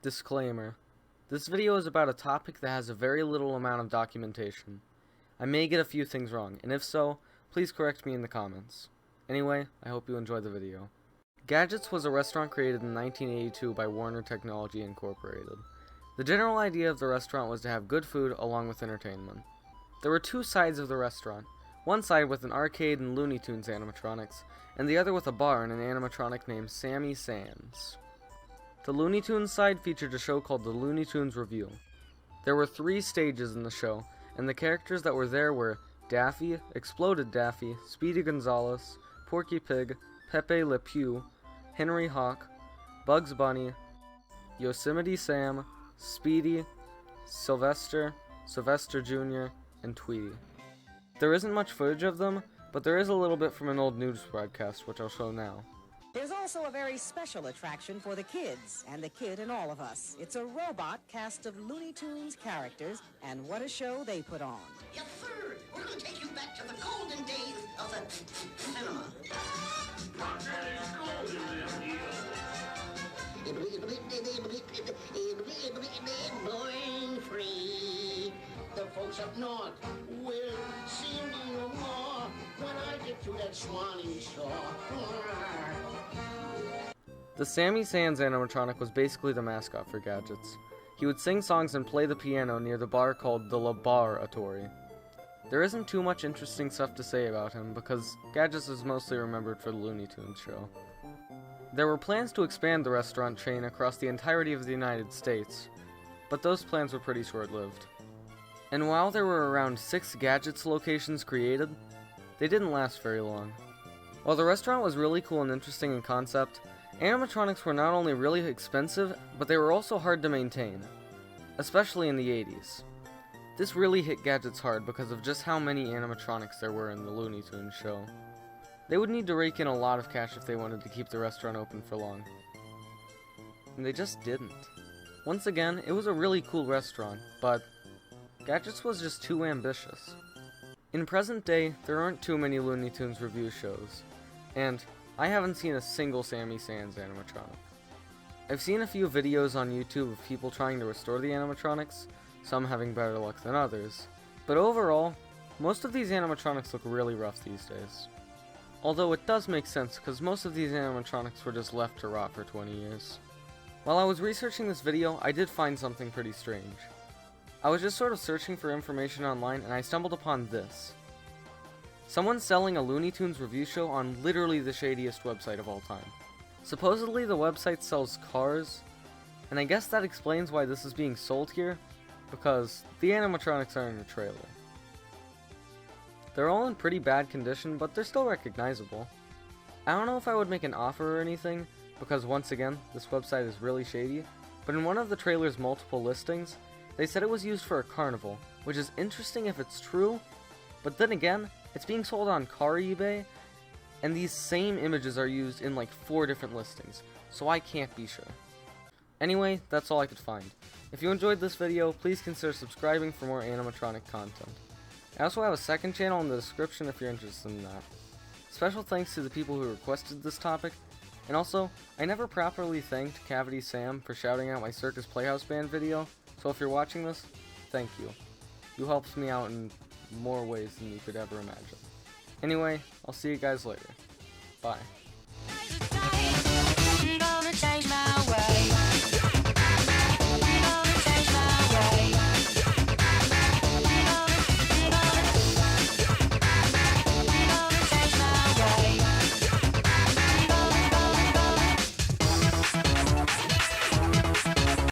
Disclaimer. This video is about a topic that has a very little amount of documentation. I may get a few things wrong, and if so, please correct me in the comments. Anyway, I hope you enjoy the video. Gadgets was a restaurant created in 1982 by Warner Technology Incorporated. The general idea of the restaurant was to have good food along with entertainment. There were two sides of the restaurant, one side with an arcade and Looney Tunes animatronics, and the other with a bar and an animatronic named Sami Sans. The Looney Tunes side featured a show called the Looney Tunes Revue. There were 3 stages in the show, and the characters that were there were Daffy, Exploded Daffy, Speedy Gonzales, Porky Pig, Pepe Le Pew, Henry Hawk, Bugs Bunny, Yosemite Sam, Speedy, Sylvester, Sylvester Jr., and Tweety. There isn't much footage of them, but there is a little bit from an old news broadcast, which I'll show now. There's also a very special attraction for the kids, and the kid in all of us. It's a robot cast of Looney Tunes characters, and what a show they put on. Yes, sir. We're going to take you back to the golden days of the cinema. Born free. The folks up north will see me no more when I get to that swanning shore. The Sami Sans animatronic was basically the mascot for Gadgets. He would sing songs and play the piano near the bar called the Laboratory. There isn't too much interesting stuff to say about him because Gadgets is mostly remembered for the Looney Tunes show. There were plans to expand the restaurant chain across the entirety of the United States, but those plans were pretty short-lived. And while there were around 6 Gadgets locations created, they didn't last very long. While the restaurant was really cool and interesting in concept, animatronics were not only really expensive, but they were also hard to maintain, especially in the 80s. This really hit Gadgets hard because of just how many animatronics there were in the Looney Tunes show. They would need to rake in a lot of cash if they wanted to keep the restaurant open for long. And they just didn't. Once again, it was a really cool restaurant, but Gadgets was just too ambitious. In present day, there aren't too many Looney Tunes review shows, and I haven't seen a single Sami Sans animatronic. I've seen a few videos on YouTube of people trying to restore the animatronics, some having better luck than others, but overall, most of these animatronics look really rough these days. Although it does make sense because most of these animatronics were just left to rot for 20 years. While I was researching this video, I did find something pretty strange. I was just sort of searching for information online and I stumbled upon this. Someone's selling a Looney Tunes review show on literally the shadiest website of all time. Supposedly the website sells cars, and I guess that explains why this is being sold here, because the animatronics are in a trailer. They're all in pretty bad condition, but they're still recognizable. I don't know if I would make an offer or anything, because once again, this website is really shady, but in one of the trailer's multiple listings, they said it was used for a carnival, which is interesting if it's true, but then again, it's being sold on car eBay, and these same images are used in like 4 different listings, so I can't be sure. Anyway, that's all I could find. If you enjoyed this video, please consider subscribing for more animatronic content. I also have a second channel in the description if you're interested in that. Special thanks to the people who requested this topic, and also, I never properly thanked Cavity Sam for shouting out my Circus Playhouse Band video, so if you're watching this, thank you. You helped me out in more ways than you could ever imagine. Anyway, I'll see you guys later. Bye.